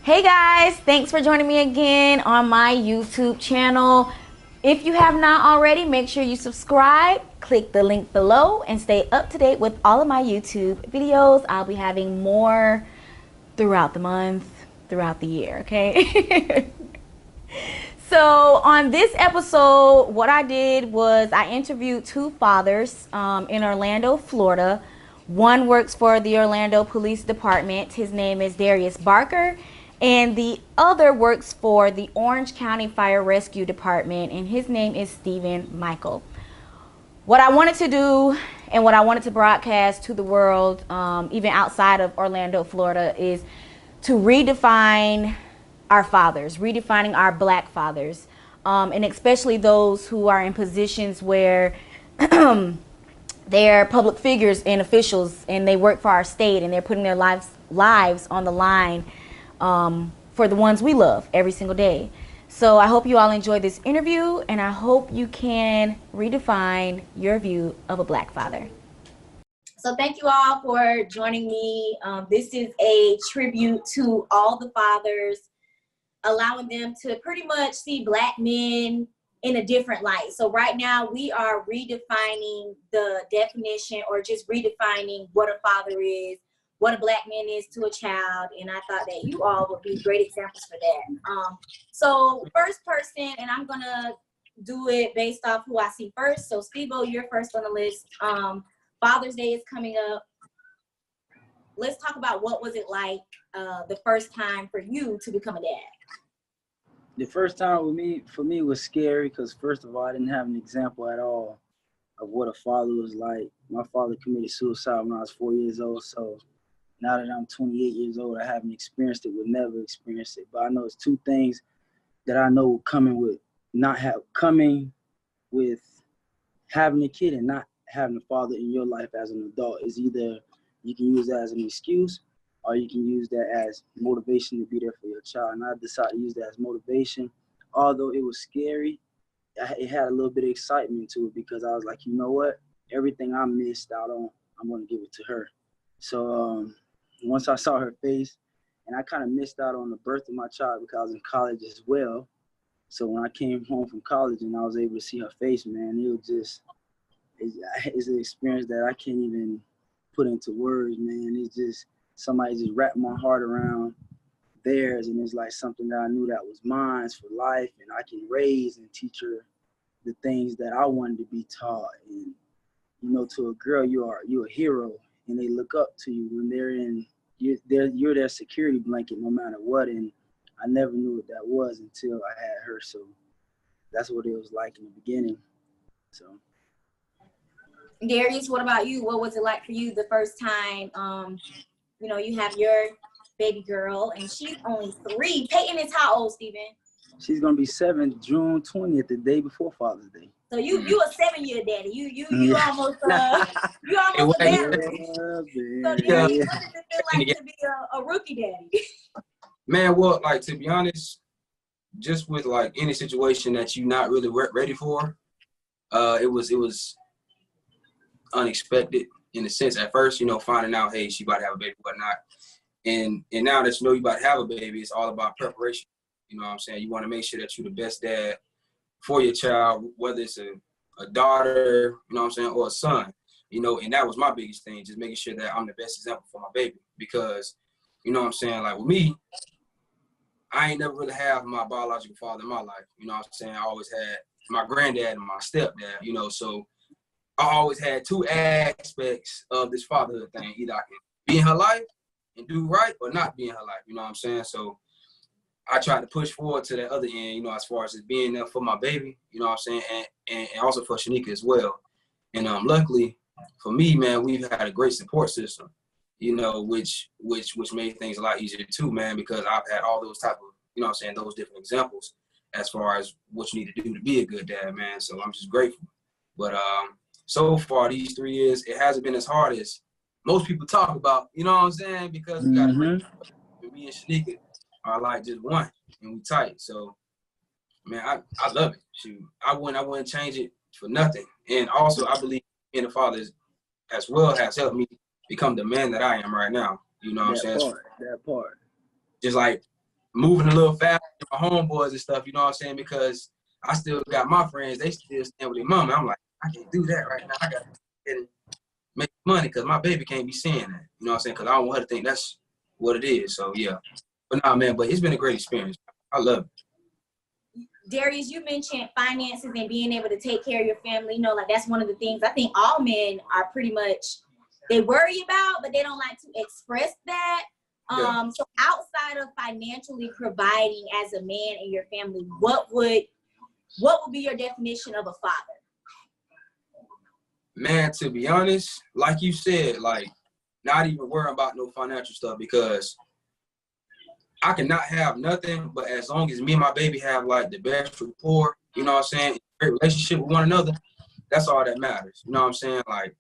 Hey guys, thanks for joining me again on my YouTube channel. If you have not already, make sure you subscribe, click the link below, and stay up to date with all of my YouTube videos. I'll be having more throughout the month, throughout the year, okay? So on this episode, what I did was I interviewed two fathers in Orlando, Florida. One works for the Orlando Police Department. His name is Darius Barker. And the other works for the Orange County Fire Rescue Department, and his name is Stephen Michel. What I wanted to do and what I wanted to broadcast to the world, even outside of Orlando, Florida, is to redefine our fathers, redefining our black fathers, and especially those who are in positions where they're public figures and officials and they work for our state and they're putting their lives on the line for the ones we love every single day. So I hope you all enjoyed this interview, and I hope you can redefine your view of a black father. So thank you all for joining me. This is a tribute to all the fathers, allowing them to pretty much see black men in a different light. So right now we are redefining the definition, or just redefining what a father is, what a black man is to a child, and I thought that you all would be great examples for that. So first person, and I'm gonna do it based off who I see first. So Steve-O, you're first on the list. Father's Day is coming up. Let's talk about what was it like the first time for you to become a dad? The first time for me was scary because first of all, I didn't have an example at all of what a father was like. My father committed suicide when I was 4 years old, so now that I'm 28 years old, I haven't experienced it, would never experience it. But I know it's two things that I know coming with having a kid and not having a father in your life as an adult is either you can use that as an excuse or you can use that as motivation to be there for your child. And I decided to use that as motivation. Although it was scary, it had a little bit of excitement to it because I was like, you know what? Everything I missed out on, I'm going to give it to her. So once I saw her face, and I kind of missed out on the birth of my child because I was in college as well. So when I came home from college and I was able to see her face, man, it's an experience that I can't even put into words, man. It's just, somebody just wrapped my heart around theirs, and it's like something that I knew that was mine for life, and I can raise and teach her the things that I wanted to be taught. And, you know, to a girl, you're a hero, and they look up to you when you're their security blanket no matter what. And I never knew what that was until I had her. So that's what it was like in the beginning. So Darius, what about you? What was it like for you the first time? You have your baby girl, and she's only 3. Peyton is how old, Stephen? She's gonna be 7, June 20th, the day before Father's Day. So you a 7-year daddy. You almost a veteran. So Darius, what does it feel like to be a rookie daddy? Man, well, like, to be honest, just with like any situation that you're not really ready for, it was unexpected in a sense at first, finding out, hey, she about to have a baby, whatnot. And now that you know you about to have a baby, it's all about preparation. You know what I'm saying? You want to make sure that you're the best dad for your child, whether it's a daughter, you know what I'm saying, or a son, and that was my biggest thing, just making sure that I'm the best example for my baby. Because, you know what I'm saying, like with me, I ain't never really have my biological father in my life. You know what I'm saying? I always had my granddad and my stepdad, so I always had two aspects of this fatherhood thing. Either I can be in her life and do right, or not be in her life, you know what I'm saying? So I tried to push forward to that other end, as far as just being there for my baby, you know what I'm saying, and also for Shanika as well. And luckily for me, man, we've had a great support system, which made things a lot easier too, man, because I've had all those type of, those different examples as far as what you need to do to be a good dad, man. So I'm just grateful. But so far, these 3 years, it hasn't been as hard as most people talk about, you know what I'm saying? Because we got me and Shanika are like just one, and we tight. So, man, I love it. Shoot, I wouldn't change it for nothing. And also, I believe being a father as well has helped me become the man that I am right now. You know what I'm saying? That part. Just like moving a little faster than my homeboys and stuff, you know what I'm saying? Because I still got my friends, they still stand with their mama. I'm like, I can't do that right now. I got to make money because my baby can't be seeing that. You know what I'm saying? Because I don't want her to think that's what it is. So, yeah. But nah, man, but it's been a great experience. I love it. Darius, you mentioned finances and being able to take care of your family. You know, like that's one of the things I think all men are pretty much, they worry about, but they don't like to express that. Yeah. So outside of financially providing as a man in your family, what would be your definition of a father? Man, to be honest, like you said, like not even worrying about no financial stuff because I cannot have nothing, but as long as me and my baby have like the best rapport, you know what I'm saying, great relationship with one another, that's all that matters. You know what I'm saying? Like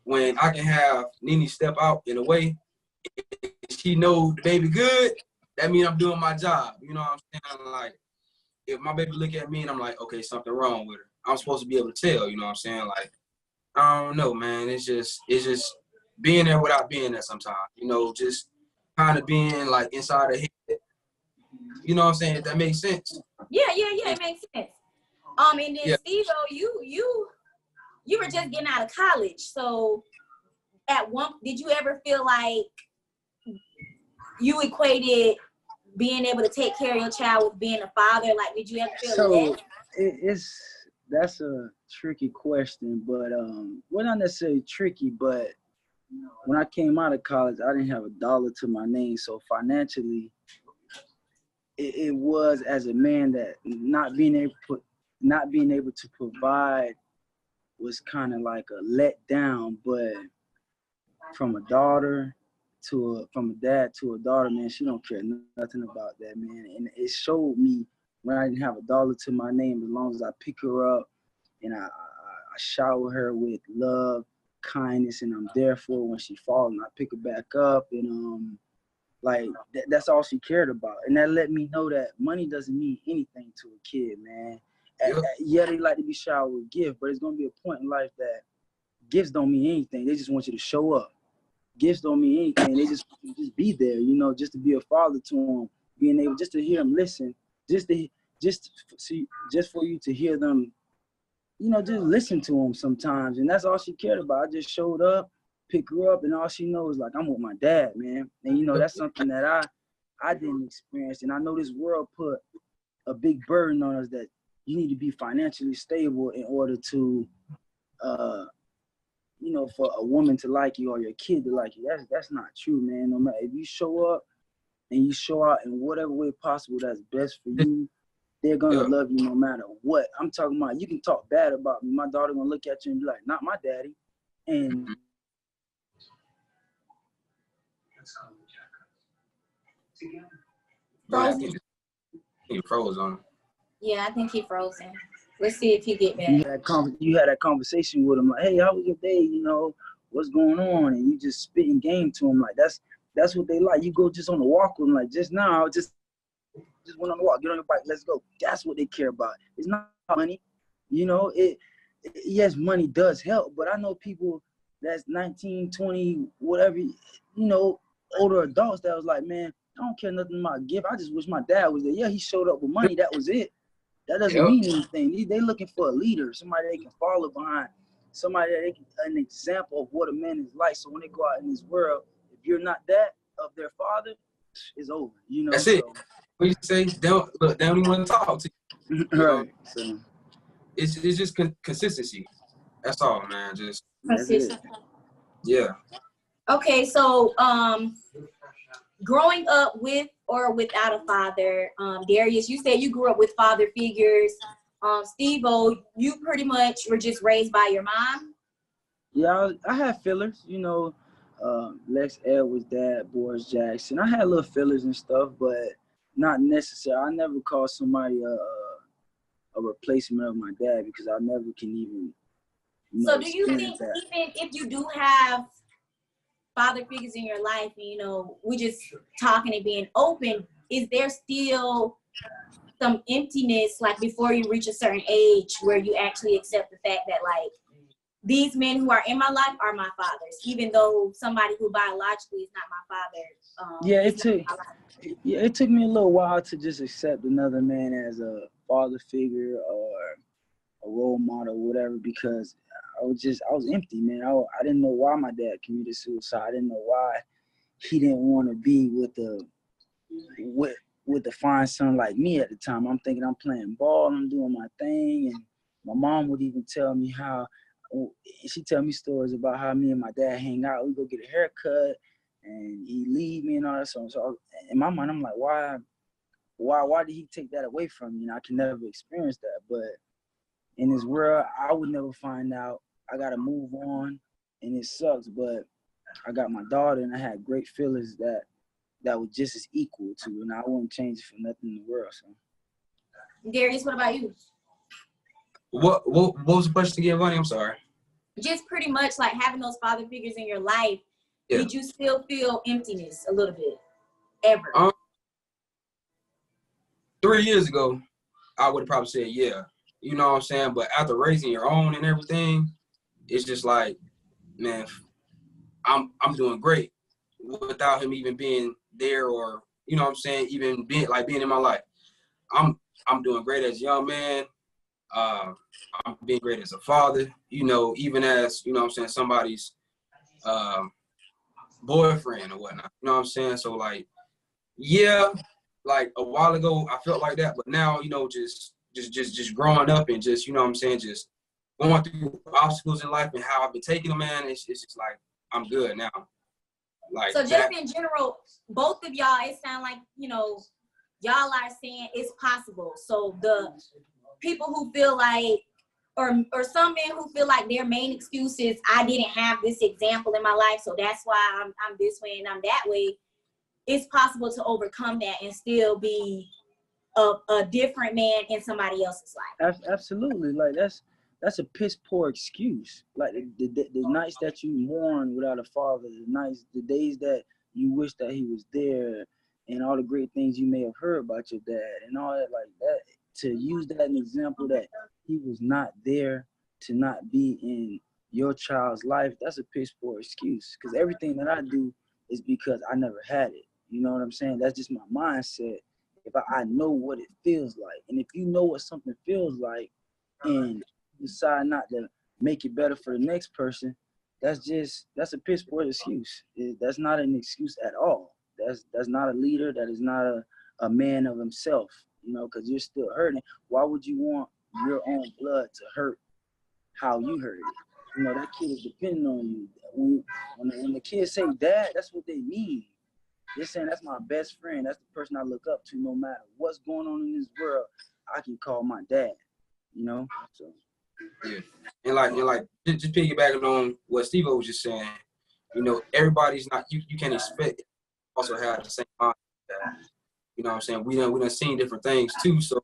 when I can have Nene step out in a way, she know the baby good, that means I'm doing my job. You know what I'm saying? Like if my baby look at me and I'm like, okay, something wrong with her, I'm supposed to be able to tell, you know what I'm saying? Like, I don't know, man. It's just being there without being there sometimes, you know, just kind of being like inside her head. You know what I'm saying? If that makes sense. Yeah, it makes sense. And then Yeah. Steve, you were just getting out of college. So did you ever feel like you equated being able to take care of your child with being a father? Like, did you ever feel that? That's a tricky question, but well, not necessarily tricky, but when I came out of college, I didn't have a dollar to my name, so financially, it was as a man that not being able to provide was kind of like a letdown. But from a dad to a daughter, man, she don't care nothing about that, man. And it showed me when I didn't have a dollar to my name, as long as I pick her up and I shower her with love, kindness, and I'm there for her when she falls, and I pick her back up, and like that's all she cared about. And that let me know that money doesn't mean anything to a kid, man. Yeah, they like to be showered with gifts, but it's gonna be a point in life that gifts don't mean anything. They just want you to show up. Gifts don't mean anything. They just be there, you know, just to be a father to them, being able just to hear them listen, just for you to hear them, you know, just listen to them sometimes. And that's all she cared about. I just showed up, pick her up, and all she knows is like, I'm with my dad, man. And you know, that's something that I didn't experience. And I know this world put a big burden on us that you need to be financially stable in order to you know, for a woman to like you or your kid to like you. That's not true, man. No matter if you show up and you show out in whatever way possible that's best for you, they're gonna love you no matter what. I'm talking about, you can talk bad about me. My daughter gonna look at you and be like, not my daddy. And Frozen? He froze on him. Yeah, I think he frozen. Let's see if he get back. You had that conversation with him, like, hey, how was your day? You know, what's going on? And you just spitting game to him. Like that's what they like. You go just on a walk with them, like just now, just went on a walk, get on your bike, let's go. That's what they care about. It's not money. You know, yes, money does help, but I know people that's 19, 20, whatever, you know, older adults that was like, man, I don't care nothing about gift. I just wish my dad was there. Yeah, he showed up with money. That was it. That doesn't mean anything. They looking for a leader, somebody they can follow behind, somebody that an example of what a man is like. So when they go out in this world, if you're not that of their father, it's over. You know. That's it. What you say? They don't even want to talk to you. Right. So it's just consistency. That's all, man. Just consistent. Yeah. Okay, so growing up with or without a father, Darius, you said you grew up with father figures. Steve-O, you pretty much were just raised by your mom? Yeah, I had fillers, you know, Lex Edwards' dad, Boris Jackson. I had little fillers and stuff, but not necessary. I never called somebody a replacement of my dad because I never can even, you know, so do you think that even if you do have father figures in your life, and, you know, we just talking and being open, is there still some emptiness, like before you reach a certain age, where you actually accept the fact that, like, these men who are in my life are my fathers, even though somebody who biologically is not my father. Yeah, it took me a little while to just accept another man as a father figure or a role model, or whatever, because I was empty, man. I didn't know why my dad committed suicide. I didn't know why he didn't want to be with a fine son like me at the time. I'm thinking I'm playing ball, I'm doing my thing, and my mom would even tell me she tell me stories about how me and my dad hang out. We go get a haircut, and he leave me and all that. So in my mind, I'm like, why did he take that away from me? And I can never experience that. But in this world, I would never find out. I gotta move on, and it sucks. But I got my daughter, and I had great feelings that was just as equal to, and I wouldn't change it for nothing in the world. So, Darius, what about you? What was the question again, Vonnie? I'm sorry. Just pretty much like having those father figures in your life. Yeah. Did you still feel emptiness a little bit, ever? 3 years ago, I would have probably said yeah. You know what I'm saying? But after raising your own and everything, it's just like, man, I'm doing great without him even being there, or, you know what I'm saying, even being in my life. I'm doing great as a young man. I'm being great as a father, you know, even as, you know what I'm saying, somebody's boyfriend or whatnot. You know what I'm saying? So like, yeah, like a while ago I felt like that, but now, you know, just growing up and just, you know what I'm saying, just going through obstacles in life and how I've been taking them, man, it's just like I'm good now. Like, so just in general, both of y'all, it sounds like, you know, y'all are saying it's possible. So the people who feel like, or some men who feel like their main excuse is, I didn't have this example in my life, so that's why I'm this way and I'm that way. It's possible to overcome that and still be a different man in somebody else's life. Absolutely. Like that's a piss poor excuse. Like the nights that you mourn without a father, the days that you wish that he was there, and all the great things you may have heard about your dad and all that, like that, to use that as an example that he was not there to not be in your child's life, that's a piss poor excuse. Because everything that I do is because I never had it. You know what I'm saying? That's just my mindset. If I know what it feels like, and if you know what something feels like, and decide not to make it better for the next person, that's a piss poor excuse. That's not an excuse at all. That's not a leader. That is not a man of himself. You know, because you're still hurting. Why would you want your own blood to hurt how you hurt it? You know, that kid is depending on you. When the kids say dad, that's what they mean. They're saying that's my best friend. That's the person I look up to. No matter what's going on in this world, I can call my dad. You know, so yeah. And like just piggybacking on what Steve was just saying, you know, everybody's not, you can't expect also have the same mind. You know what I'm saying? We done seen different things too. So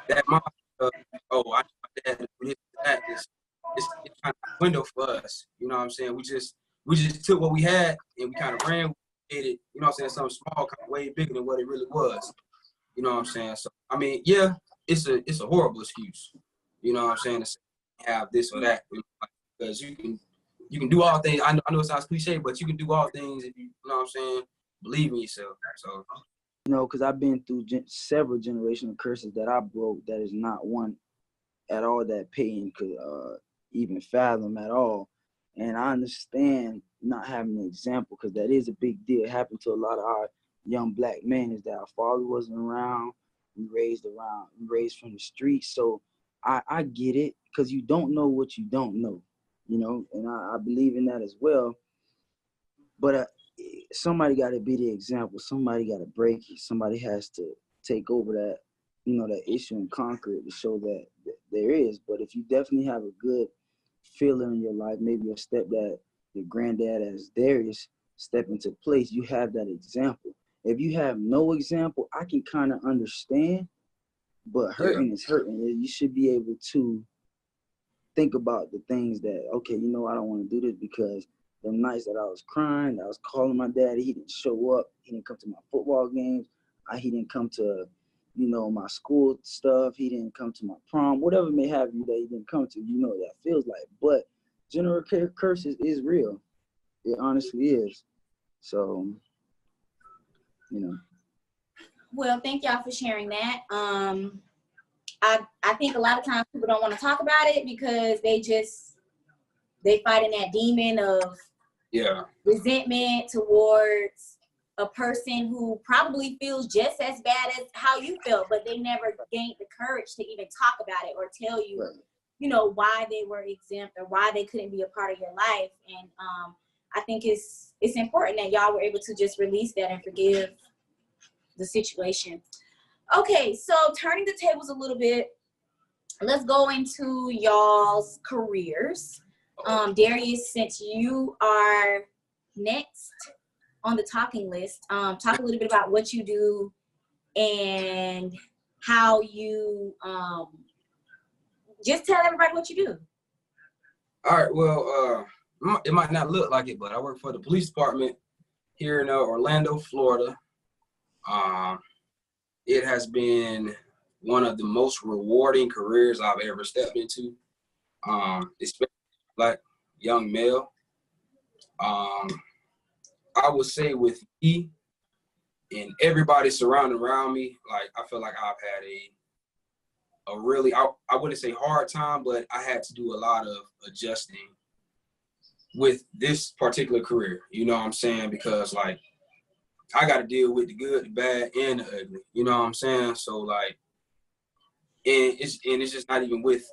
that mind, I know my dad do this, that, it's kind of a window for us. You know what I'm saying? We just took what we had and we kind of ran with it. You know what I'm saying? Something small, kind of way bigger than what it really was. You know what I'm saying? So I mean, yeah, it's a horrible excuse. You know what I'm saying? To say have this or that, because you can do all things. I know it sounds cliche, but you can do all things if you know what I'm saying, believe in yourself. So. You know, because I've been through several generational curses that I broke. That is not one at all that pain could even fathom at all. And I understand not having an example, because that is a big deal. It happened to a lot of our young black men, is that our father wasn't around. We raised from the streets. So I get it, because you don't know what you don't know, you know, and I believe in that as well. But somebody got to be the example. Somebody got to break it. Somebody has to take over that, you know, that issue and conquer it to show that there is. But if you definitely have a good filler in your life, maybe your stepdad, your granddad as Darius step into place, you have that example. If you have no example, I can kind of understand, but hurting is hurting. You should be able to think about the things that, okay, you know, I don't want to do this, because the nights that I was crying, I was calling my daddy, he didn't show up, he didn't come to my football games, he didn't come to, you know, my school stuff, he didn't come to my prom, whatever may have you that he didn't come to, you know what that feels like. But curses is real. It honestly is. So, you know. Well, thank y'all for sharing that. I think a lot of times people don't want to talk about it because they fighting that demon of resentment towards a person who probably feels just as bad as how you felt, but they never gained the courage to even talk about it or tell you, you know, why they were exempt or why they couldn't be a part of your life. And I think it's important that y'all were able to just release that and forgive the situation. Okay, so turning the tables a little bit, let's go into y'all's careers. Darius, since you are next on the talking list, talk a little bit about what you do and how you just tell everybody what you do. All right, well, it might not look like it, but I work for the police department here in Orlando, Florida. It has been one of the most rewarding careers I've ever stepped into, especially like young male. I would say with me and everybody surrounding around me, like I feel like I've had a really, I wouldn't say hard time, but I had to do a lot of adjusting with this particular career. You know what I'm saying? Because like I got to deal with the good, the bad, and the ugly. You know what I'm saying? So like, and it's just not even with,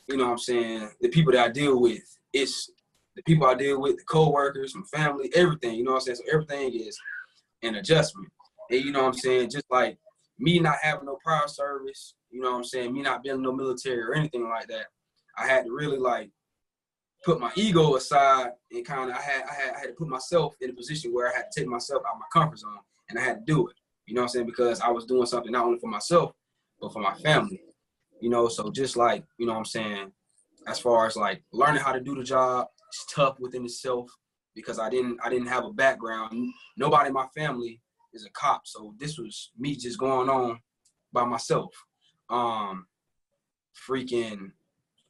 you know what I'm saying, the people that I deal with. It's the people I deal with, the co-workers, my family, everything. You know what I'm saying? So everything is an adjustment. And you know what I'm saying? Just like me not having no prior service, you know what I'm saying? Me not being no military or anything like that. I had to really like put my ego aside and kind of I had to put myself in a position where I had to take myself out of my comfort zone, and I had to do it. You know what I'm saying? Because I was doing something not only for myself, but for my family. You know, so just like, you know what I'm saying, as far as like learning how to do the job, it's tough within itself because I didn't have a background. Nobody in my family is a cop, so this was me just going on by myself. Freaking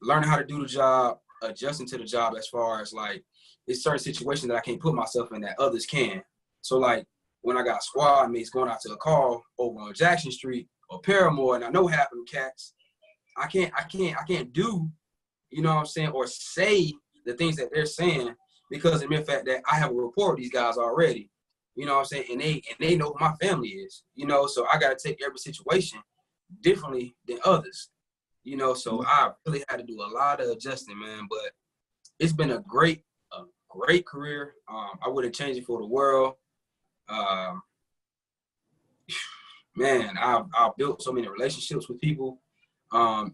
learning how to do the job, adjusting to the job as far as like, it's certain situations that I can't put myself in that others can. So like when I got squad mates going out to a call over on Jackson Street or Paramore, and I know half of them cats, I can't do, you know what I'm saying, or say the things that they're saying because of the mere fact that I have a rapport with these guys already. You know what I'm saying? And they know who my family is, you know, so I gotta take every situation differently than others. You know, so I really had to do a lot of adjusting, man. But it's been a great career. I wouldn't change it for the world. Man, I've built so many relationships with people,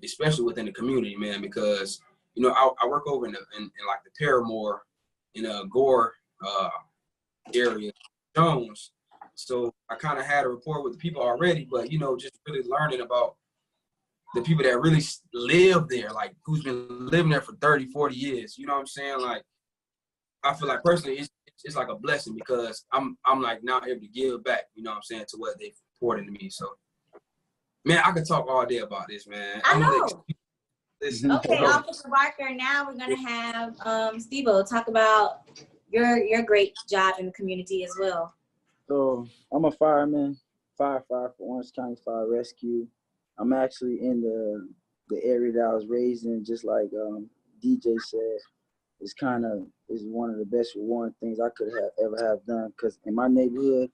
especially within the community, man. Because you know, I work over in like the Paramore, in a Gore area, Jones. So I kind of had a rapport with the people already, but you know, just really learning about the people that really live there, like who's been living there for 30, 40 years. You know what I'm saying? Like, I feel like personally, it's like a blessing because I'm like now able to give back, you know what I'm saying, to what they've poured into me. So, man, I could talk all day about this, man. I know. Okay, Yeah. Officer Barker, now we're going to have Steve-O talk about your great job in the community as well. So I'm a fireman, firefighter for Orange County Fire Rescue. I'm actually in the area that I was raised in, just like DJ said. It's one of the best rewarding things I could have ever have done. Because in my neighborhood,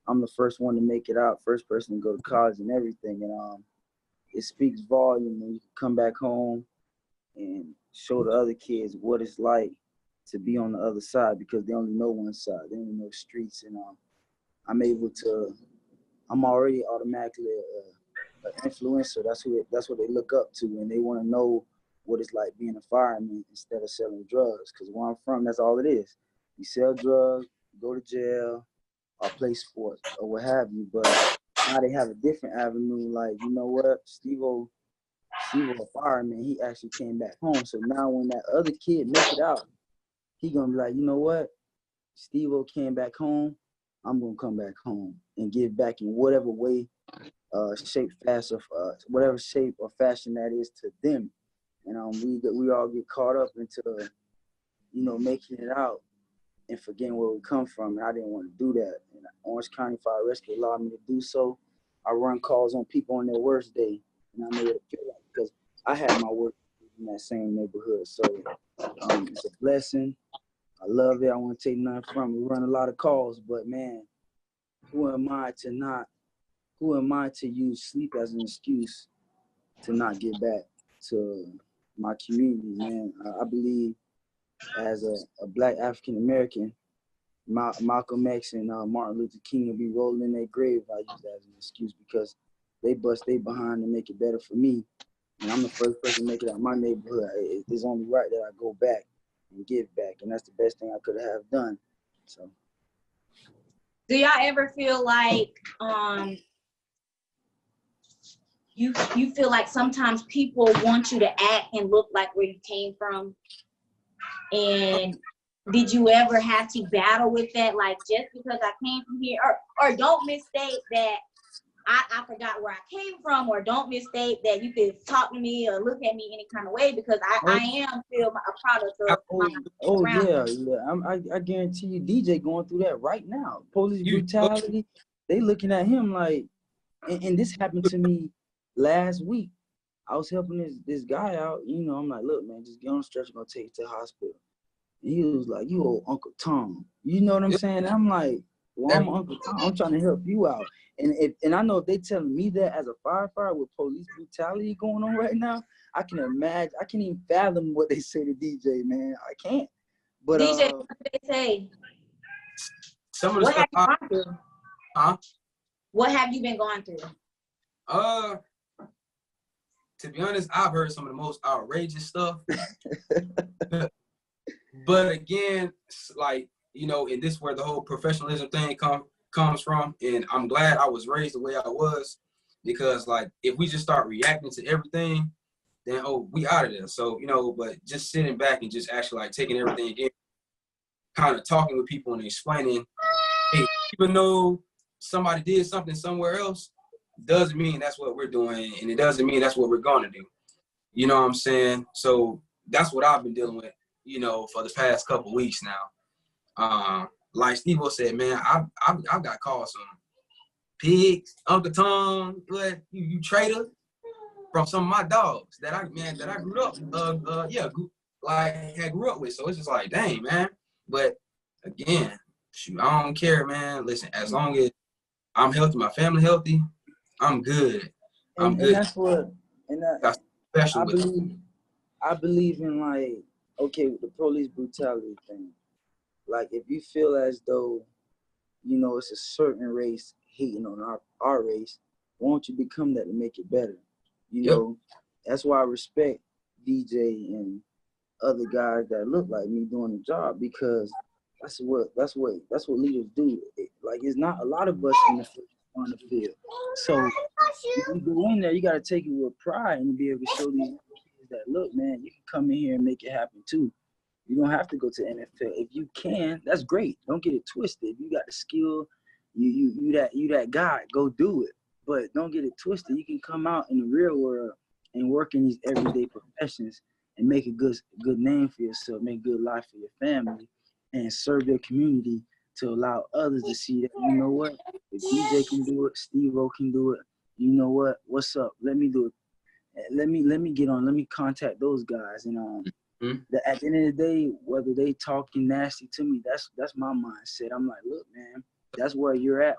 I'm the first one to make it out, first person to go to college and everything. And it speaks volume when you come back home and show the other kids what it's like to be on the other side, because they only know one side. They only know streets. And I'm already automatically an influencer. That's what they look up to, and they want to know what it's like being a fireman instead of selling drugs. Because where I'm from, that's all it is. You sell drugs, go to jail, or play sports, or what have you. But now they have a different avenue. Like, you know what, Steve-O, a fireman, he actually came back home. So now when that other kid make it out, he gonna be like, you know what, Steve-O came back home. I'm gonna come back home and give back in whatever way, shape, whatever shape or fashion that is to them. And we all get caught up into making it out and forgetting where we come from. And I didn't want to do that. And Orange County Fire Rescue allowed me to do so. I run calls on people on their worst day, and I know what it feels like because I had my worst in that same neighborhood. So it's a blessing. I love it. I want to take nothing from it. We run a lot of calls, but man, who am I to use sleep as an excuse to not get back to my community, man? I believe as a Black African American, Malcolm X and Martin Luther King will be rolling in their grave if I use that as an excuse because they bust their behind to make it better for me. And I'm the first person to make it out of my neighborhood. It's only right that I go back and give back. And that's the best thing I could have done. So. Do y'all ever feel like you feel like sometimes people want you to act and look like where you came from? And did you ever have to battle with that? Like, just because I came from here, or don't mistake that I forgot where I came from, or don't mistake that you could talk to me or look at me any kind of way because I am still a product of my surroundings. I guarantee you DJ going through that right now. Police brutality, they looking at him like, and this happened to me last week. I was helping this guy out, I'm like, look, man, just get on the stretcher, gonna take you to the hospital. And he was like, you old Uncle Tom. You know what I'm saying? I'm like, well, I'm Uncle Tom. I'm trying to help you out. And I know if they telling me that as a firefighter with police brutality going on right now, I can imagine. I can't even fathom what they say to DJ, man. I can't. But DJ, what do they say? Some of the stuff. What have you gone through? Huh? What have you been going through? To be honest, I've heard some of the most outrageous stuff. But again, like, and this is where the whole professionalism thing comes from. And I'm glad I was raised the way I was, because like, if we just start reacting to everything, then, we out of there. So, but just sitting back and just actually like taking everything in, kind of talking with people and explaining, hey, even though somebody did something somewhere else, doesn't mean that's what we're doing. And it doesn't mean that's what we're going to do. You know what I'm saying? So that's what I've been dealing with, for the past couple weeks now. Like Steve-O said, man, I've got called some pigs, Uncle Tom, what, you traitor, from some of my dogs that I grew up, grew up with. So it's just like, dang, man. But again, shoot, I don't care, man. Listen, as long as I'm healthy, my family healthy, I'm good. I'm good. And that's what, that's special. I believe in, like, okay, with the police brutality thing. Like, if you feel as though, it's a certain race hating on our race, why don't you become that to make it better? That's why I respect DJ and other guys that look like me doing the job, because that's what leaders do. Like, it's not a lot of us on the field. So if you go in there, you got to take it with pride and be able to show these kids that, look, man, you can come in here and make it happen too. You don't have to go to NFL. If you can, that's great. Don't get it twisted. If you got the skill, you that guy, go do it. But don't get it twisted. You can come out in the real world and work in these everyday professions and make a good name for yourself, make a good life for your family, and serve your community to allow others to see that, you know what, if DJ can do it, Steve-O can do it, you know what, what's up? Let me do it. Let me get on. Let me contact those guys. And at the end of the day, whether they talking nasty to me, that's my mindset. I'm like, look, man, that's where you're at,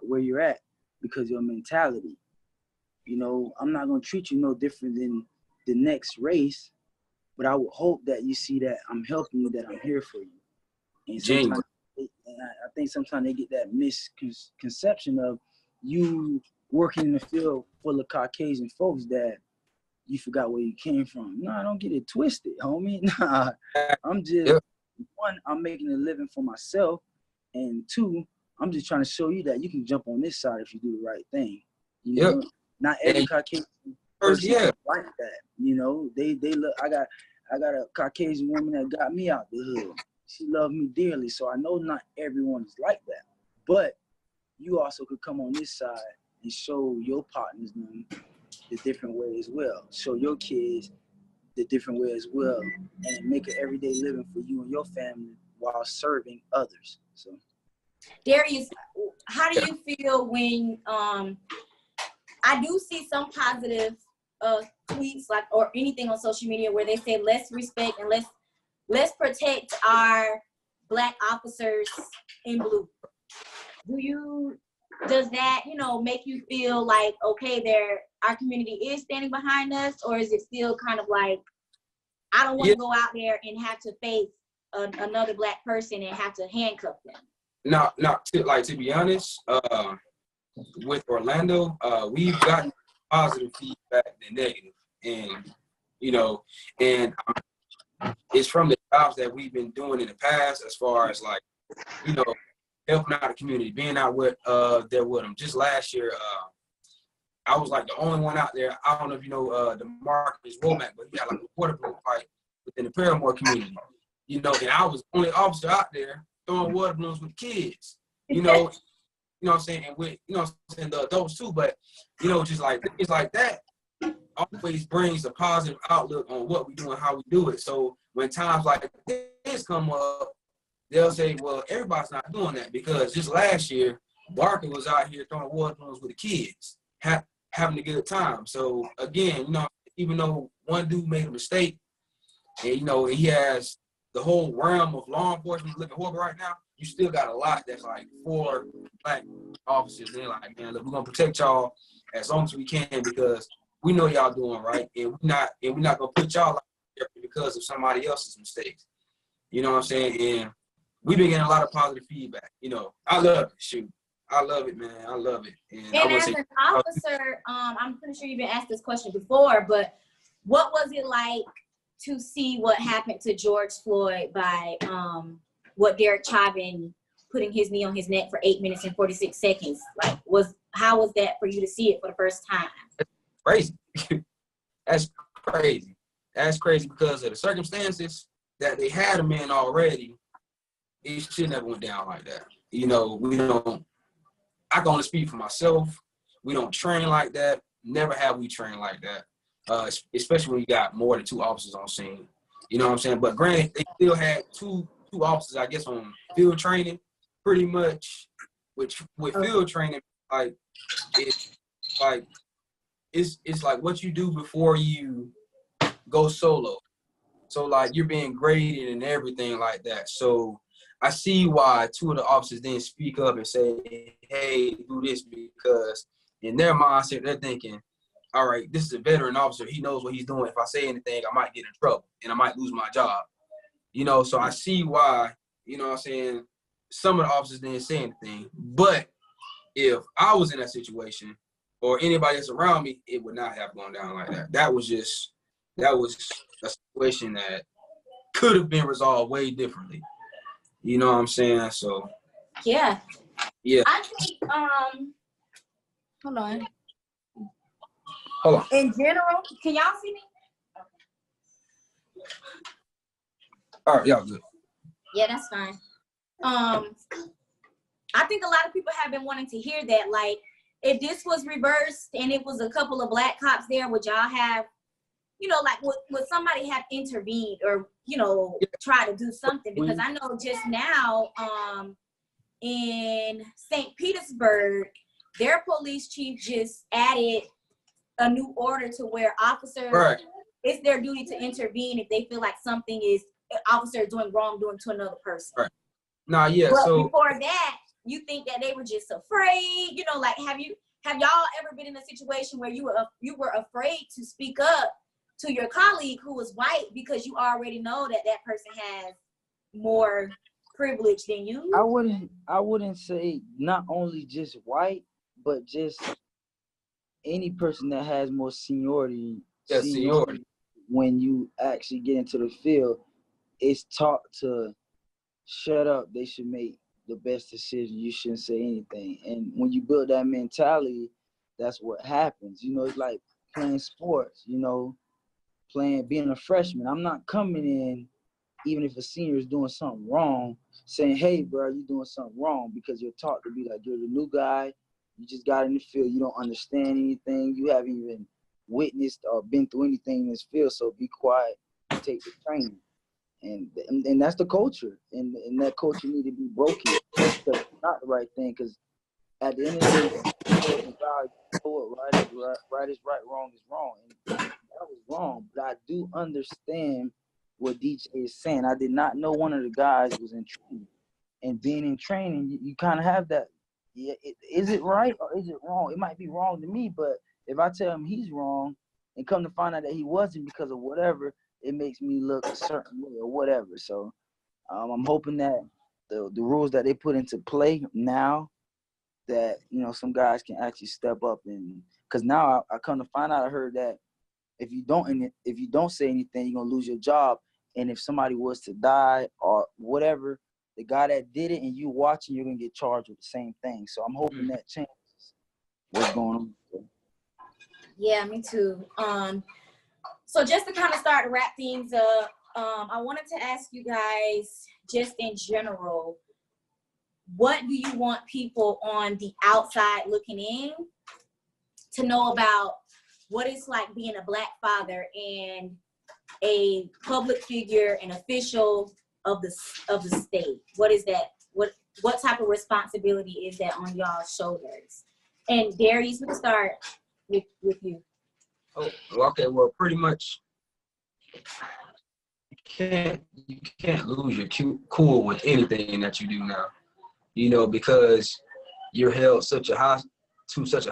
because your mentality. I'm not gonna treat you no different than the next race, but I would hope that you see that I'm helping you, that I'm here for you. And sometimes, I think sometimes they get that misconception of you working in the field full of Caucasian folks that you forgot where you came from. No, I don't get it twisted, homie. Nah, I'm just, one, I'm making a living for myself, and two, I'm just trying to show you that you can jump on this side if you do the right thing. Not every Caucasian person is like that. They look. I got a Caucasian woman that got me out the hood. She loved me dearly, so I know not everyone is like that. But you also could come on this side and show your partners the different way as well. Show your kids the different way as well, and make an everyday living for you and your family while serving others. So, Darius, how do you feel when I do see some positive tweets like or anything on social media where they say let's respect and let's protect our Black officers in blue. Does that, make you feel like, okay, our community is standing behind us, or is it still kind of like, I don't want to go out there and have to face another Black person and have to handcuff them? To be honest, with Orlando, we've gotten positive feedback than negative, and and it's from the jobs that we've been doing in the past, as far as like, helping out the community, being out there with them. Just last year, I was like the only one out there. I don't know if you know the Marcus Womack, but he had like a water polo fight within the Paramore community. And I was the only officer out there throwing water balloons with kids. You know what I'm saying, and with the adults too. But just like things like that always brings a positive outlook on what we do and how we do it. So when times like this come up, they'll say, well, everybody's not doing that, because just last year, Barker was out here throwing water balloons with the kids, having a good time. So again, even though one dude made a mistake, and and he has the whole realm of law enforcement looking horrible right now, you still got a lot that's like for Black officers. They're like, man, look, we're gonna protect y'all as long as we can, because we know y'all doing right, and we're not gonna put y'all out there because of somebody else's mistakes. You know what I'm saying? And we've been getting a lot of positive feedback. I love it. Shoot, I love it, man. I love it. And as an officer, I'm pretty sure you've been asked this question before, but what was it like to see what happened to George Floyd by what Derek Chauvin putting his knee on his neck for 8 minutes and 46 seconds? Like, how was that for you to see it for the first time? Crazy. That's crazy. That's crazy because of the circumstances that they had him in already. It should never went down like that. We don't, I can only speak for myself. We don't train like that. Never have we trained like that. Especially when you got more than 2 officers on scene. You know what I'm saying? But granted, they still had two officers, I guess, on field training, pretty much. With field training, like it's like what you do before you go solo. So like you're being graded and everything like that. So I see why 2 of the officers didn't speak up and say, hey, do this, because in their mindset, they're thinking, all right, this is a veteran officer. He knows what he's doing. If I say anything, I might get in trouble and I might lose my job. So I see why, what I'm saying, some of the officers didn't say anything. But if I was in that situation or anybody that's around me, it would not have gone down like that. That was a situation that could have been resolved way differently. You know what I'm saying? So yeah. I think hold on. In general, can y'all see me? All right, y'all good. Yeah, that's fine. I think a lot of people have been wanting to hear that. Like, if this was reversed and it was a couple of Black cops there, would y'all have, like, would somebody have intervened or, try to do something? Because I know just now, in St. Petersburg, their police chief just added a new order to where officers, it's their duty to intervene if they feel like something is officer doing wrongdoing to another person. Right. Nah, yeah. But so before that, you think that they were just afraid? Like have y'all ever been in a situation where you were afraid to speak up to your colleague who was white because you already know that person has more privilege than you? I wouldn't say not only just white, but just any person that has more seniority. Seniority. When you actually get into the field, it's taught to shut up. They should make the best decision. You shouldn't say anything. And when you build that mentality, that's what happens. It's like playing sports, being a freshman. I'm not coming in, even if a senior is doing something wrong, saying, hey, bro, you're doing something wrong, because you're taught to be like, you're the new guy. You just got in the field. You don't understand anything. You haven't even witnessed or been through anything in this field, so be quiet and take the training. And that's the culture, and that culture need to be broken. Because it's not the right thing. Because at the end of the day, God, you know what right is right, right is right, wrong is wrong, and that was wrong. But I do understand what DJ is saying. I did not know one of the guys was in training, and being in training, you kind of have that. Yeah, is it right or is it wrong? It might be wrong to me, but if I tell him he's wrong, and come to find out that he wasn't because of whatever, it makes me look a certain way or whatever. So I'm hoping that the rules that they put into play now, that some guys can actually step up, and because now I come to find out, I heard that if you don't say anything, you're gonna lose your job, and if somebody was to die or whatever, the guy that did it and you watching, you're gonna get charged with the same thing. So I'm hoping that changes what's going on. Yeah, me too. So just to kind of start to wrap things up, I wanted to ask you guys, just in general, what do you want people on the outside looking in to know about what it's like being a Black father and a public figure, an official of the state? What is that? What type of responsibility is that on y'all's shoulders? And Darius, we can start with you. Oh, okay. Well, pretty much, you can't lose your cool with anything that you do now. Because you're held to such a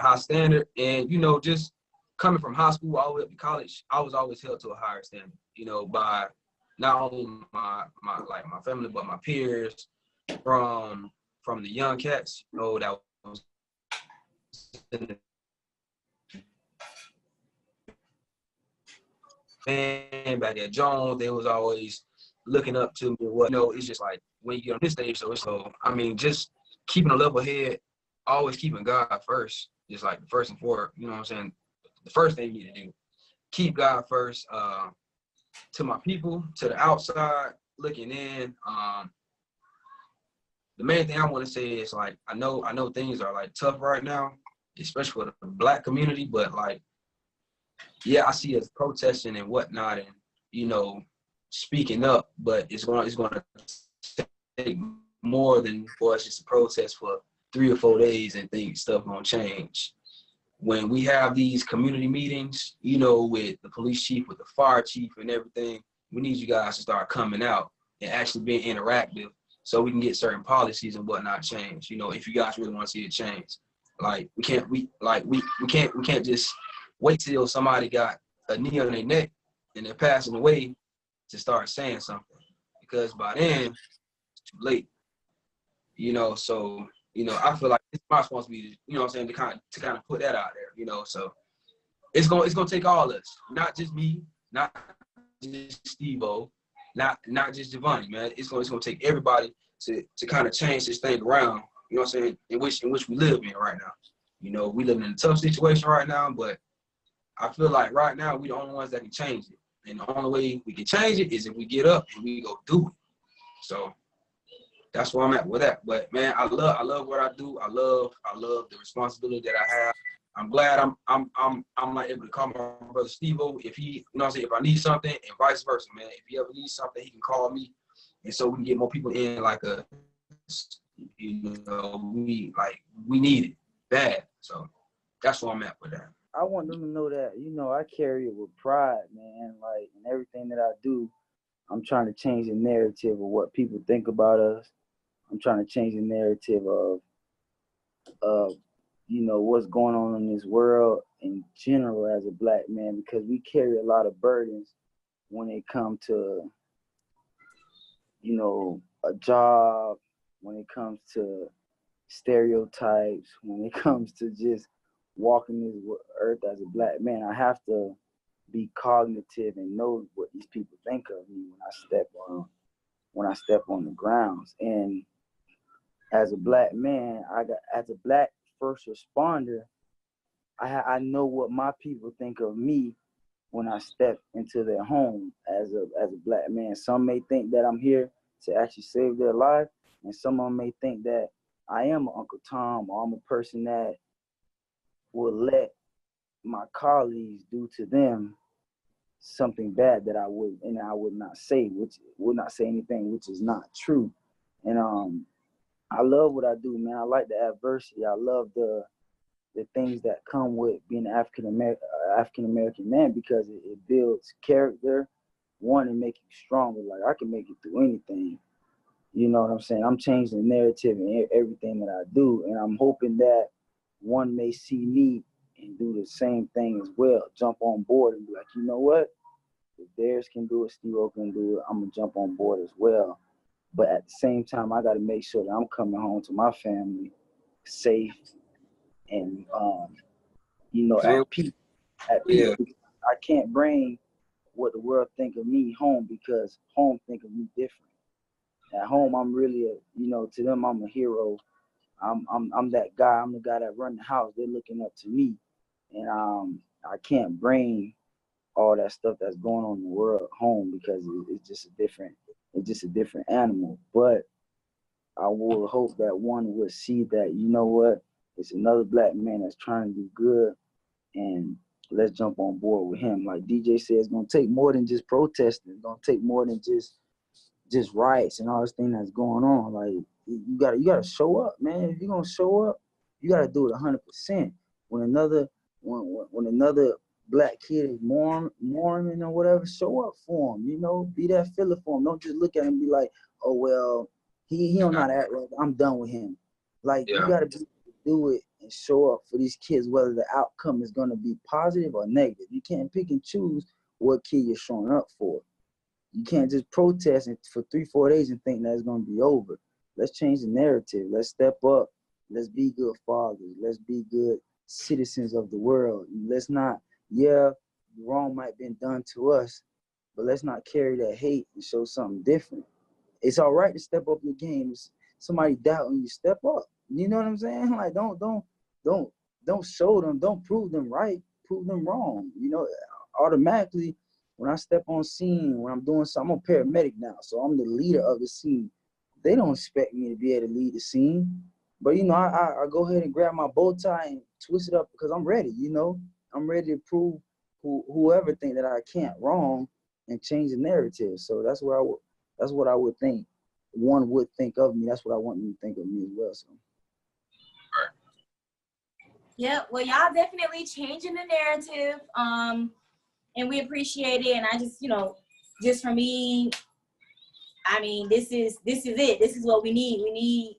high standard, and just coming from high school all the way up to college, I was always held to a higher standard. By not only my family, but my peers, from the young cats, that was in the band back at Jones. They was always looking up to me. It's just like when you get on this stage, so I mean, just keeping a level head, always keeping God first, just like the first and foremost. You know what I'm saying? The first thing you need to do, keep God first. To my people, to the outside looking in, the main thing I want to say is, like, I know things are like tough right now, especially for the Black community, but like, yeah, I see us protesting and whatnot, and speaking up, but it's going to take more than for us just to protest for 3 or 4 days and think stuff gonna change. When we have these community meetings, with the police chief, with the fire chief and everything, we need you guys to start coming out and actually being interactive so we can get certain policies and whatnot changed. If you guys really want to see it change. Like, we can't just wait till somebody got a knee on their neck and they're passing away to start saying something, because by then it's too late. So I feel like it's my responsibility, to kind of put that out there, so it's gonna take all of us, not just me, not just Steve-O, not just Giovanni, man. It's gonna take everybody to kind of change this thing around, in which we live in right now. We live in a tough situation right now, but I feel like right now we the only ones that can change it. And the only way we can change it is if we get up and we go do it. So that's where I'm at with that. But man, I love what I do. I love the responsibility that I have. I'm glad I'm not able to call my brother Steve-O if he, if I need something, and vice versa, man. If he ever needs something, he can call me, and so we can get more people in. Like we need it bad. So that's where I'm at with that. I want them to know that, I carry it with pride, man. Like, in everything that I do, I'm trying to change the narrative of what people think about us. I'm trying to change the narrative of what's going on in this world in general as a Black man, because we carry a lot of burdens when it comes to, a job, when it comes to stereotypes, when it comes to just walking this earth as a Black man. I have to be cognitive and know what these people think of me when I step on the grounds. And as a Black man, as a Black first responder, I know what my people think of me when I step into their home as a Black man. Some may think that I'm here to actually save their life, and some of them may think that I am an Uncle Tom, or I'm a person that will let my colleagues do to them something bad that I would not say, which would not say anything which is not true. And I love what I do, man. I like the adversity. I love the things that come with being an African American man, because it builds character. One, and make you stronger. Like, I can make it through anything. You know what I'm saying? I'm changing the narrative in everything that I do, and I'm hoping that one may see me and do the same thing as well. Jump on board and be like, you know what? If Darius can do it, Steve-O can do it. I'm gonna jump on board as well. But at the same time, I got to make sure that I'm coming home to my family safe and Fam- at peace. At peace. Yeah. I can't bring what the world think of me home, because home think of me different. At home, I'm really to them, I'm a hero. I'm that guy. I'm the guy that run the house. They're looking up to me, and I can't bring all that stuff that's going on in the world home, because it's just a different animal. But I will hope that one would see that, you know what, it's another black man that's trying to do good, and let's jump on board with him. Like DJ said, it's gonna take more than just protesting. It's gonna take more than just riots and all this thing that's going on. Like, you gotta show up, man. If you're gonna show up, you gotta do it 100%. When another black kid is mourning or whatever, show up for him. Be that filler for him. Don't just look at him and be like, oh well, he don't know how to act right. I'm done with him. Like, you gotta do it and show up for these kids, whether the outcome is gonna be positive or negative. You can't pick and choose what kid you're showing up for. You can't just protest for 3-4 days and think that it's going to be over. Let's change the narrative. Let's step up. Let's be good fathers. Let's be good citizens of the world. Let's not, wrong might have been done to us, but let's not carry that hate and show something different. It's all right to step up your game. If somebody doubting you, step up. You know what I'm saying? Like, don't show them, don't prove them right, prove them wrong. Automatically, when I step on scene, when I'm doing something, I'm a paramedic now, so I'm the leader of the scene. They don't expect me to be able to lead the scene, but I go ahead and grab my bow tie and twist it up, because I'm ready. I'm ready to prove whoever think that I can't wrong and change the narrative. So that's what I would think one would think of me. That's what I want them to think of me as well. So. Yeah, well, y'all definitely changing the narrative. And we appreciate it. And I just, just for me, I mean, this is it. This is what we need. We need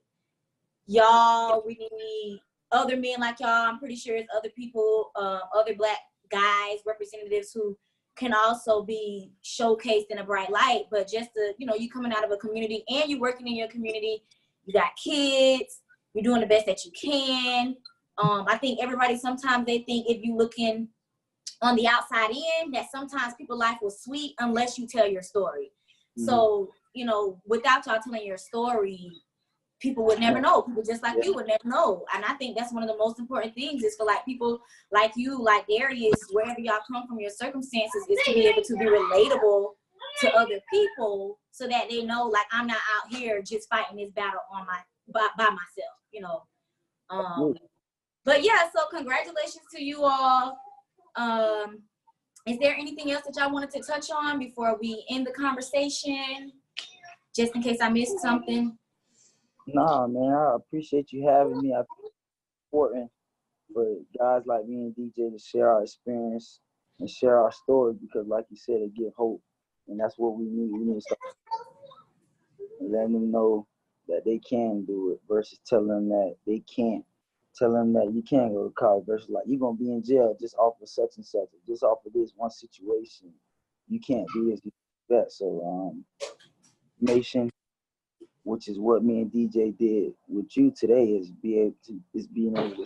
y'all. We need other men like y'all. I'm pretty sure it's other people, other black guys, representatives who can also be showcased in a bright light. But just to, you coming out of a community and you working in your community, you got kids, you're doing the best that you can. I think everybody, sometimes they think if you looking on the outside in, that sometimes people's life was sweet unless you tell your story. Mm-hmm. So, without y'all telling your story, people would never know. People just like you would never know. And I think that's one of the most important things, is for like people like you, like Darius, wherever y'all come from, your circumstances, is to be able to be relatable to other people, so that they know, like, I'm not out here just fighting this battle by myself, But yeah, so congratulations to you all. Is there anything else that y'all wanted to touch on before we end the conversation? Just in case I missed something. Nah, man, I appreciate you having me. I think it's important for guys like me and DJ to share our experience and share our story, because, like you said, it gives hope, and that's what we need. We need to start letting them know that they can do it, versus telling them that they can't. Tell them that you can't go to college, versus like, you're going to be in jail just off of such and such, just off of this one situation. You can't do this, you can't do that. So, nation, which is what me and DJ did with you today, is being able to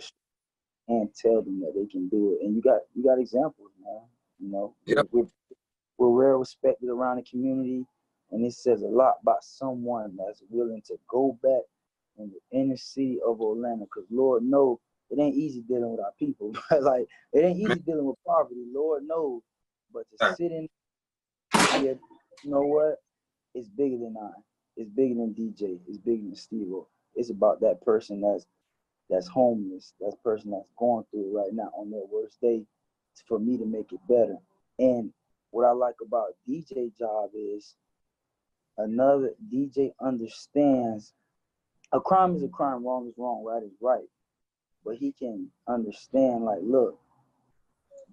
and tell them that they can do it. And you got examples, man. Yep. We're well respected around the community, and it says a lot about someone that's willing to go back in the inner city of Orlando, because Lord knows it ain't easy dealing with our people. Like, it ain't easy dealing with poverty, Lord knows. But to sit in here, you know what? It's bigger than I. It's bigger than DJ. It's bigger than Steve-O. It's about that person that's homeless, that person that's going through it right now on their worst day. for me to make it better. And what I like about DJ job is another DJ understands a crime is a crime, wrong is wrong, right is right. But he can understand, like, look,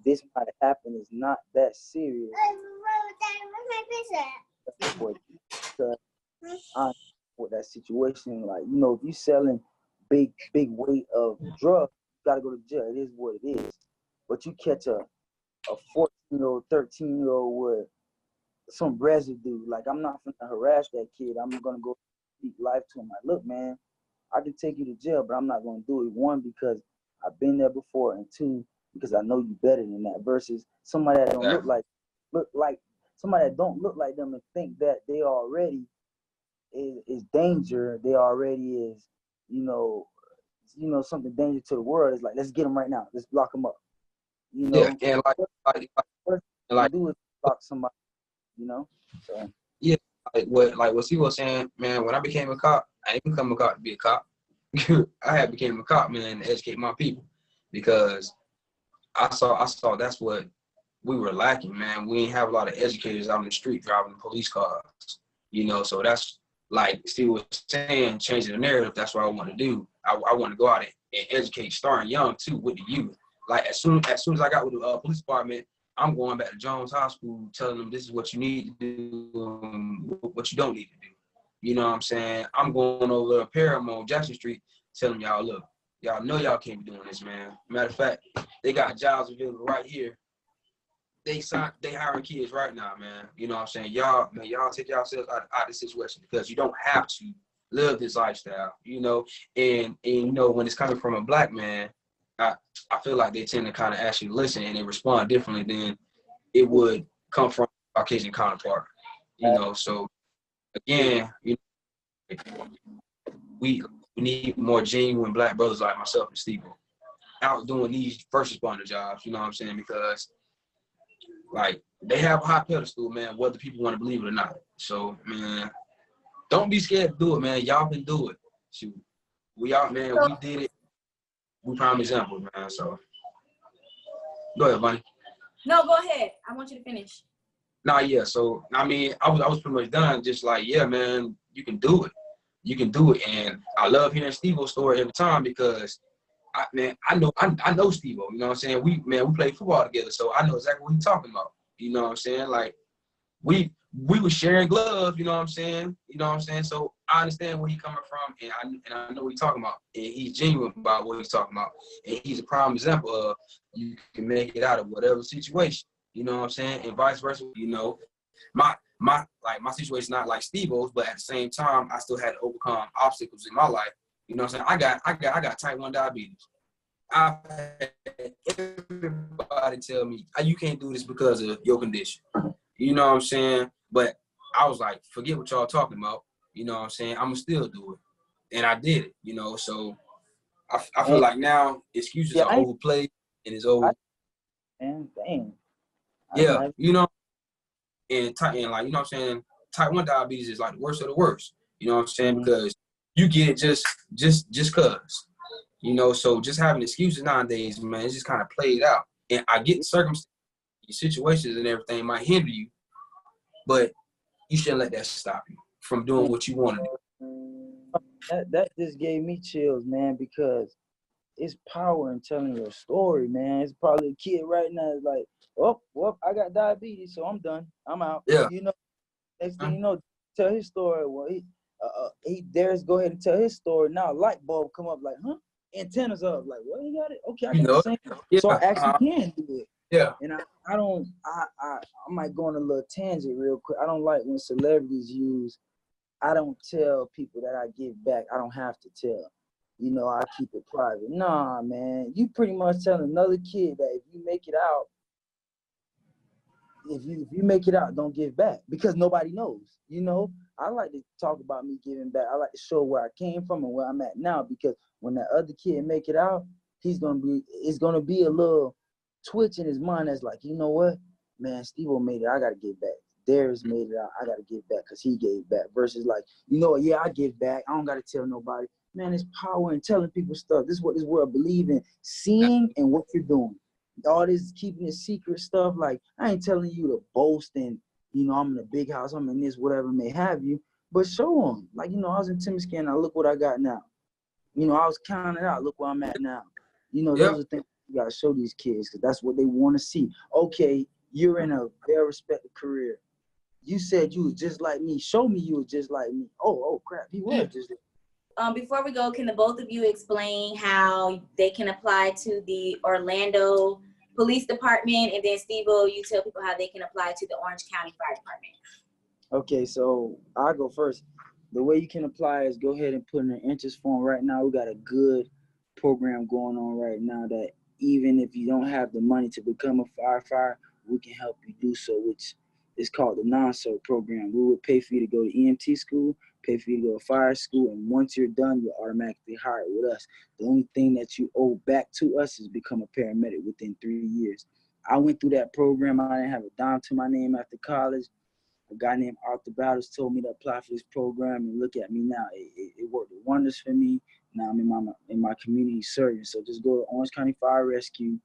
this might happen, is not that serious. Because I with that situation, like, you know, if you selling big weight of drugs, you gotta go to jail. It is what it is. But you catch a 14-year-old, 13-year-old with some residue, like, I'm not gonna harass that kid. I'm gonna go speak life to him. Like, look, man, I can take you to jail, but I'm not gonna do it. One, because I've been there before, and two, because I know you better than that. Versus somebody that don't look like somebody that don't look like them and think that they already is danger. They already is, you know, something danger to the world. Is like, let's get them right now. Let's block them up. You know, Yeah, and like do is block somebody. You know, so yeah, like what he was saying, man. When I became a cop, I didn't become a cop to be a cop. I had became a cop, man, to educate my people, because I saw that's what we were lacking, man. We didn't have a lot of educators out in the street driving police cars, you know. So that's, like Steve was saying, changing the narrative. That's what I want to do. I want to go out and educate, starting young too, with the youth. Like as soon as I got with the police department, I'm going back to Jones High School, telling them this is what you need to do, what you don't need to do. You know what I'm saying? I'm going over to Paramount, Jackson Street, telling y'all, look, y'all know y'all can't be doing this, man. Matter of fact, they got jobs available right here. They hiring kids right now, man. You know what I'm saying? Y'all take yourselves out of this situation, because you don't have to live this lifestyle, you know. And you know, when it's coming from a black man, I feel like they tend to kind of actually listen and they respond differently than it would come from a Caucasian counterpart, you know. So again, you know, we need more genuine black brothers like myself and Steve out doing these first responder jobs, you know what I'm saying? Because, like, they have a high pedestal, man, whether people want to believe it or not. So, man, don't be scared to do it, man. Y'all can do it. Shoot. We out, man. We did it. We prime examples, man. So, go ahead, Bunny. No, go ahead. I want you to finish. Nah, yeah. So, I mean, I was pretty much done. Just like, yeah, man, you can do it. You can do it. And I love hearing Steve-O's story every time, because I know Steve-O, you know what I'm saying? We played football together, so I know exactly what he's talking about. You know what I'm saying? Like, we were sharing gloves, you know what I'm saying? You know what I'm saying? So I understand where he's coming from, and I know what he's talking about. And he's genuine about what he's talking about. And he's a prime example of you can make it out of whatever situation. You know what I'm saying? And vice versa, you know. My situation not like Steve-O's, but at the same time, I still had to overcome obstacles in my life. You know what I'm saying? I got type 1 diabetes. I've had everybody tell me, you can't do this because of your condition. You know what I'm saying? But I was like, forget what y'all talking about. You know what I'm saying? I'm going to still do it. And I did it, you know. So I feel like now excuses are overplayed and it's over. And dang. Yeah, you know, and like, you know what I'm saying? Type 1 diabetes is like the worst of the worst. You know what I'm saying? Because you get it just cause, you know. So just having excuses nowadays, man, it's just kind of played out. And I get circumstances, situations, and everything might hinder you, but you shouldn't let that stop you from doing what you want to do. That just gave me chills, man, because it's power in telling your story, man. It's probably a kid right now is like, well, I got diabetes, so I'm done. I'm out. Yeah. You know, next thing you know, tell his story. Well, he dares go ahead and tell his story. Now a light bulb come up like, huh? Antennas up, like, what, you got it? Okay, I got the same. Yeah. So I actually can do it. Yeah. And I might go on a little tangent real quick. I don't like when celebrities use, I don't tell people that I give back. I don't have to tell. You know, I keep it private. Nah, man. You pretty much tell another kid that if you make it out, if you make it out, don't give back, because nobody knows. You know, I like to talk about me giving back. I like to show where I came from and where I'm at now, because when that other kid make it out, it's gonna be a little twitch in his mind that's like, you know what, man, Steve-O made it. I gotta give back. Darius made it out. I gotta give back because he gave back. Versus like, you know what, yeah, I give back. I don't gotta tell nobody. Man, there's power in telling people stuff. This is what this world believes in, seeing and what you're doing. all this keeping it secret stuff. Like, I ain't telling you to boast and, you know, I'm in a big house, I'm in this, whatever may have you, but show them. Like, you know, I was in Timothy, now look what I got now. You know, I was counting out, look where I'm at now. You know, those are things you got to show these kids because that's what they want to see. Okay, you're in a very respected career. You said you was just like me. Show me you was just like me. Oh, crap, he was just like me. Before we go, can the both of you explain how they can apply to the Orlando Police Department? And then Steve-O, you tell people how they can apply to the Orange County Fire Department. Okay, so I'll go first. The way you can apply is go ahead and put in an interest form. Right now, we got a good program going on right now that even if you don't have the money to become a firefighter, we can help you do so, which is called the non-cert program. We will pay for you to go to EMT school, pay for you to go to fire school, and once you're done, you're automatically hired with us. The only thing that you owe back to us is become a paramedic within 3 years. I went through that program. I didn't have a dime to my name after college. A guy named Arthur Bowders told me to apply for this program, and look at me now. It worked wonders for me. Now I'm in my community service. So just go to Orange County Fire Rescue.com.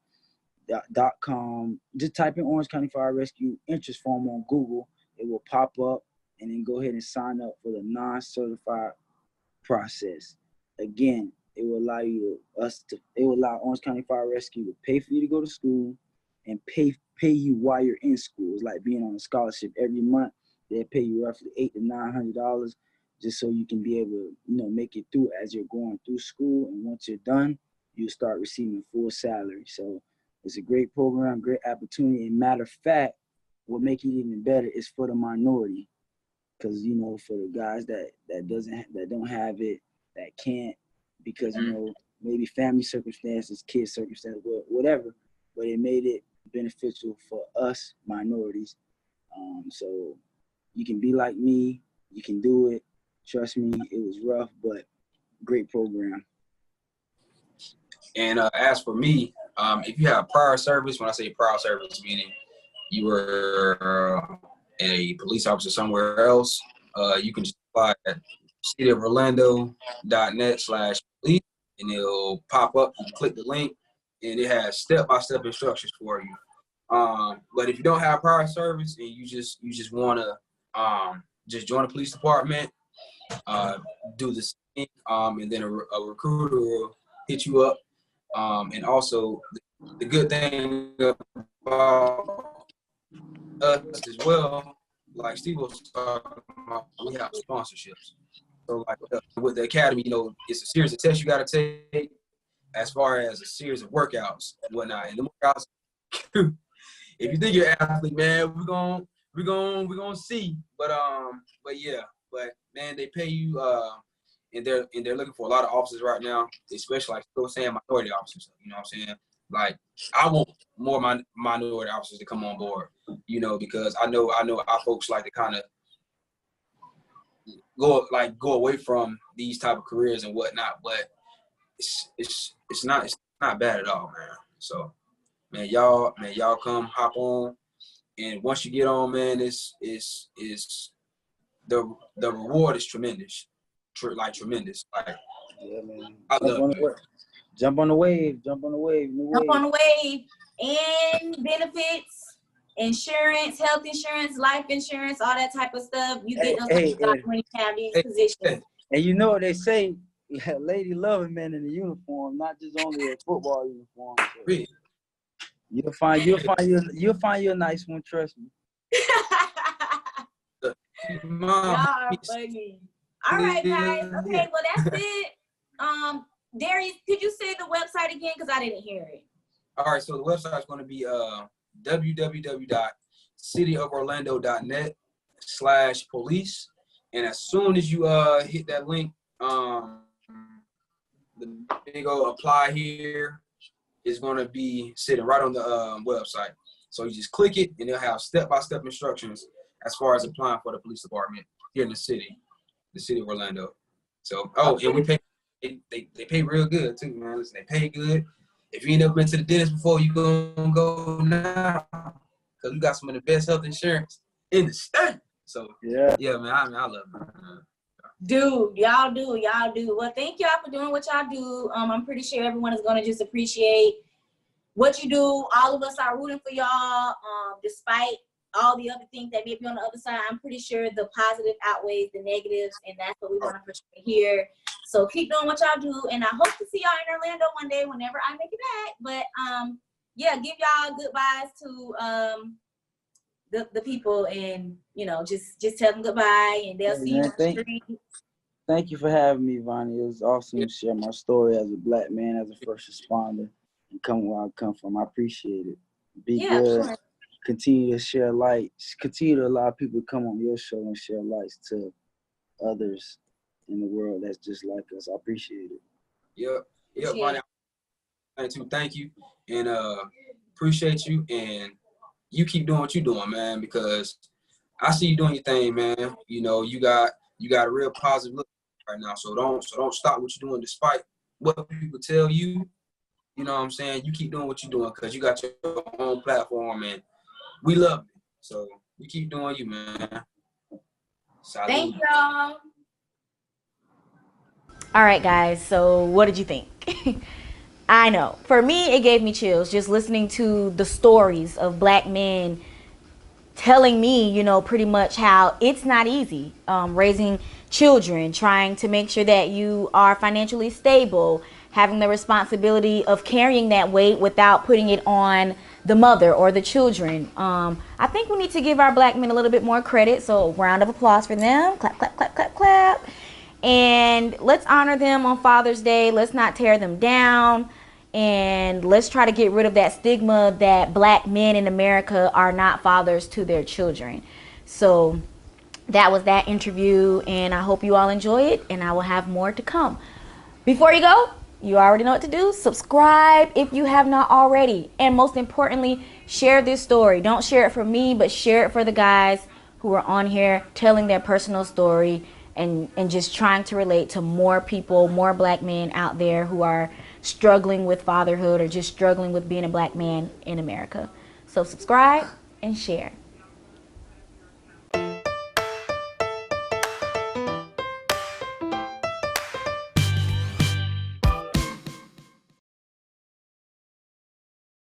Just type in Orange County Fire Rescue interest form on Google. It will pop up, and then go ahead and sign up for the non-certified process. Again, it will allow Orange County Fire Rescue to pay for you to go to school and pay you while you're in school. It's like being on a scholarship. Every month they'll pay you roughly $800 to $900 just so you can be able to, you know, make it through as you're going through school. And once you're done, you start receiving full salary. So it's a great program, great opportunity. And matter of fact, what makes it even better is for the minority, because, you know, for the guys that don't have it, that can't, because, you know, maybe family circumstances, kids circumstances, whatever, but it made it beneficial for us minorities. So you can be like me, you can do it. Trust me, it was rough, but great program. And as for me, if you have prior service, when I say prior service, meaning you were a police officer somewhere else, you can just apply at cityoforlando.net/police, and it'll pop up. You can click the link, and it has step-by-step instructions for you. But if you don't have prior service and you just want to just join the police department, do the same, and then a recruiter will hit you up. And also, the good thing about us as well, like Steve was talking about, we have sponsorships. So like with the academy, you know, it's a series of tests you got to take, as far as a series of workouts and whatnot. And the workouts, if you think you're an athlete, man, we're gonna see. But yeah, but man, they pay you, and they're looking for a lot of officers right now, especially like still saying minority officers. You know what I'm saying? Like, I want more minority officers to come on board. You know, because I know our folks like to kind of go away from these type of careers and whatnot, but it's not bad at all, man. So, man, y'all come hop on, and once you get on, man, it's the reward is tremendous, tremendous. Like, Yeah, man. I love it. Jump on the wave. Jump on the wave. And benefits, insurance, health insurance, life insurance, all that type of stuff. You get those when you have these positions. And you know what they say, lady love a man in a uniform, not just only a football uniform. So Really? You'll find you a nice one, trust me. Y'all are funny. All right, guys. Okay, well that's it. Darius, could you say the website again? Because I didn't hear it. All right, so the website is going to be www.cityoforlando.net/police. And as soon as you hit that link, the big old apply here is going to be sitting right on the website. So you just click it, and they'll have step-by-step instructions as far as applying for the police department here in the city of Orlando. So, and we pay. They pay real good too, man. Listen, they pay good. If you ain't never been to the dentist before, you gonna go now, because we got some of the best health insurance in the state. So yeah, man. I love it, man. Dude, y'all do. Well, thank y'all for doing what y'all do. I'm pretty sure everyone is gonna just appreciate what you do. All of us are rooting for y'all, despite all the other things that may be on the other side. I'm pretty sure the positive outweighs the negatives, and that's what we want to portray here. So keep doing what y'all do, and I hope to see y'all in Orlando one day whenever I make it back. But yeah, give y'all goodbyes to the people, and you know, just tell them goodbye, and they'll see you on the street. Thank you for having me, Vonnie. It was awesome to share my story as a Black man, as a first responder, and come where I come from. I appreciate it. Be good. Sure. Continue to share light. Continue to allow people to come on your show and share lights to others in the world that's just like us. I appreciate it. Yeah, Vonnie. Thank you, and appreciate you, and you keep doing what you're doing, man, because I see you doing your thing, man. You know, you got a real positive look right now. So don't stop what you're doing despite what people tell you. You know what I'm saying? You keep doing what you're doing because you got your own platform, and we love it. So you keep doing you, man. Salud. Thank y'all. All right, guys. So what did you think? I know. For me, it gave me chills just listening to the stories of Black men telling me, you know, pretty much how it's not easy raising children, trying to make sure that you are financially stable, having the responsibility of carrying that weight without putting it on the mother or the children. I think we need to give our Black men a little bit more credit. So round of applause for them. Clap, clap, clap, clap, clap. And let's honor them on Father's Day. Let's not tear them down. And let's try to get rid of that stigma that Black men in America are not fathers to their children. So that was that interview, and I hope you all enjoy it, and I will have more to come. Before you go, you already know what to do. Subscribe if you have not already. And most importantly, share this story. Don't share it for me, but share it for the guys who are on here telling their personal story and just trying to relate to more people, more Black men out there who are struggling with fatherhood or just struggling with being a Black man in America. So subscribe and share.